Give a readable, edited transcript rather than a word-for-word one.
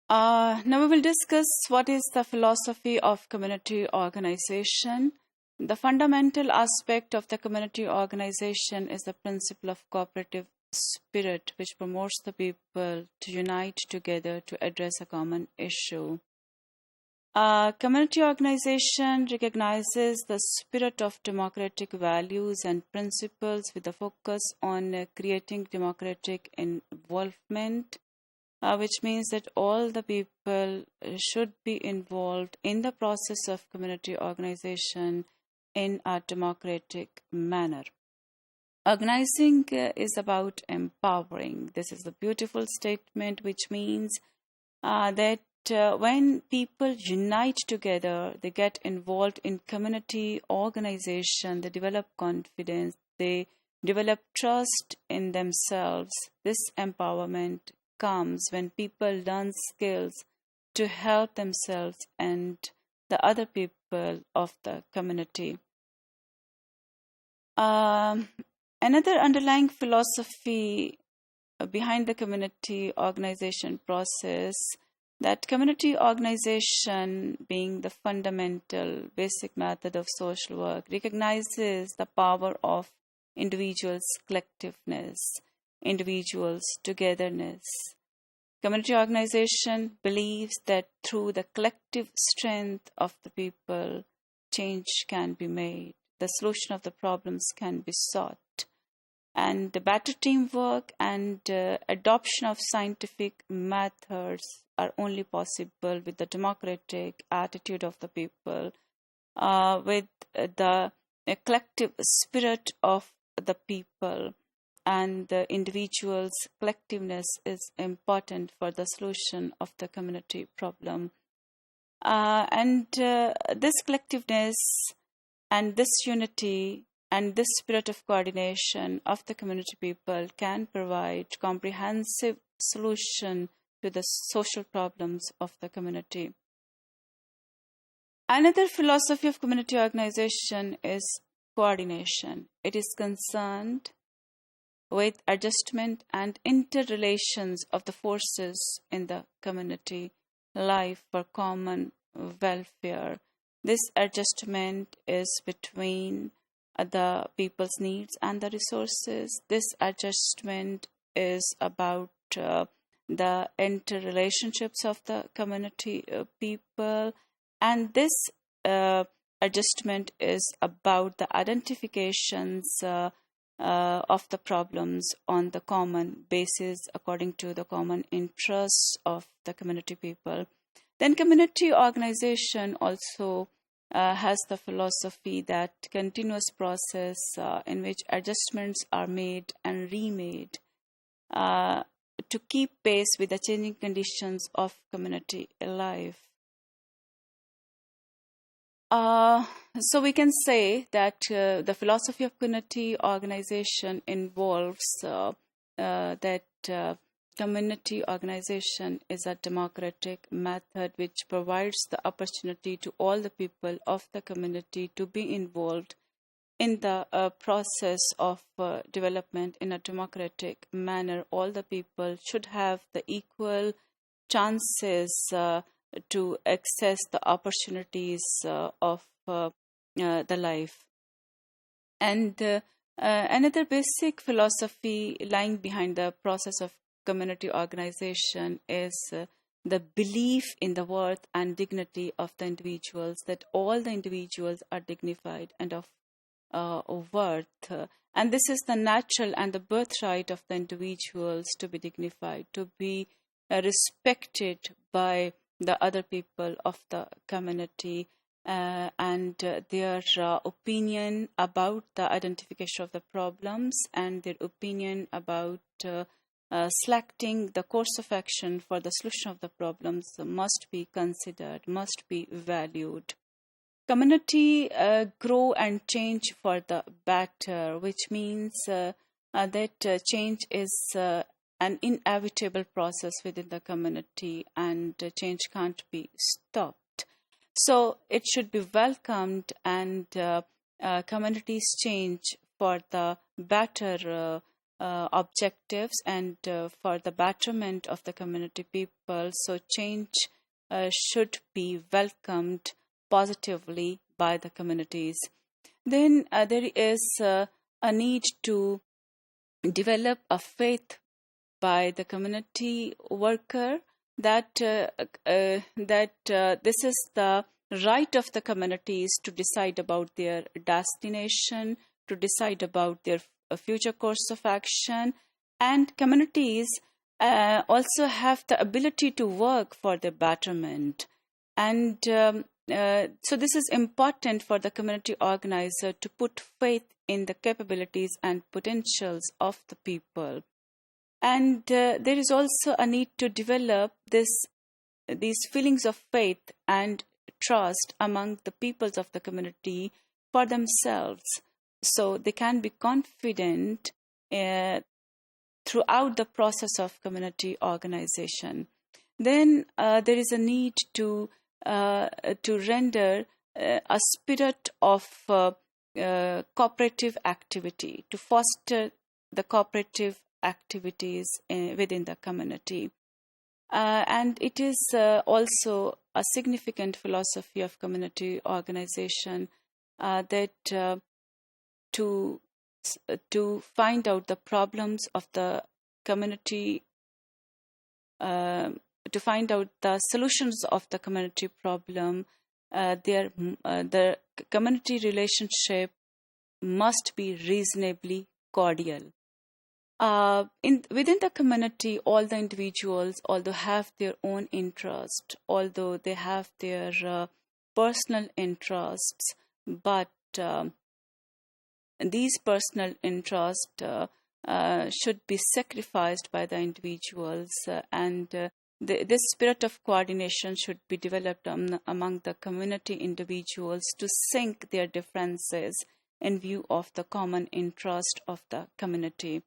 Now we will discuss what is the philosophy of community organization. The fundamental aspect of the community organization is the principle of cooperative spirit, which promotes the people to unite together to address a common issue. Community organization recognizes the spirit of democratic values and principles with a focus on creating democratic involvement, which means that all the people should be involved in the process of community organization in a democratic manner. Organizing is about empowering. This is a beautiful statement, which means that when people unite together, they get involved in community organization, they develop confidence, they develop trust in themselves. This empowerment comes when people learn skills to help themselves and the other people of the community. Another underlying philosophy behind the community organization process, that community organization, being the fundamental basic method of social work, recognizes the power of individuals' collectiveness, individuals' togetherness. Community organization believes that through the collective strength of the people, change can be made, the solution of the problems can be sought, and the better teamwork and adoption of scientific methods are only possible with the democratic attitude of the people, with the collective spirit of the people, and the individual's collectiveness is important for the solution of the community problem. And this collectiveness and this unity and this spirit of coordination of the community people can provide comprehensive solution to the social problems of the community. Another philosophy of community organization is coordination. It is concerned with adjustment and interrelations of the forces in the community life for common welfare. This adjustment is between the people's needs and the resources. This adjustment is about the interrelationships of the community people, and this adjustment is about the identifications of the problems on the common basis according to the common interests of the community people. Then community organization also has the philosophy that continuous process in which adjustments are made and remade to keep pace with the changing conditions of community life. So we can say that the philosophy of community organization involves that community organization is a democratic method which provides the opportunity to all the people of the community to be involved in the process of development in a democratic manner. All the people should have the equal chances to access the opportunities of the life. And another basic philosophy lying behind the process of community organization is the belief in the worth and dignity of the individuals, that all the individuals are dignified and of worth. And this is the natural and the birthright of the individuals to be dignified, to be respected by the other people of the community, and their opinion about the identification of the problems and their opinion about selecting the course of action for the solution of the problems must be considered, must be valued. Community grow and change for the better, which means that change is an inevitable process within the community, and change can't be stopped. So it should be welcomed, and communities change for the better objectives and for the betterment of the community people. So change should be welcomed positively by the communities. Then there is a need to develop a faith by the community worker that this is the right of the communities to decide about their destination, to decide about their future course of action, and communities also have the ability to work for their betterment. And so this is important for the community organizer to put faith in the capabilities and potentials of the people. And there is also a need to develop these feelings of faith and trust among the peoples of the community for themselves, so they can be confident throughout the process of community organization. Then there is a need to render a spirit of cooperative activity, to foster the cooperative activities within the community. And it is also a significant philosophy of community organization that to find out the problems of the community, to find out the solutions of the community problem, the community relationship must be reasonably cordial. Within the community, all the individuals, although have their own interest, although they have their personal interests, but these personal interests should be sacrificed by the individuals, and this spirit of coordination should be developed among the community individuals to sync their differences in view of the common interest of the community.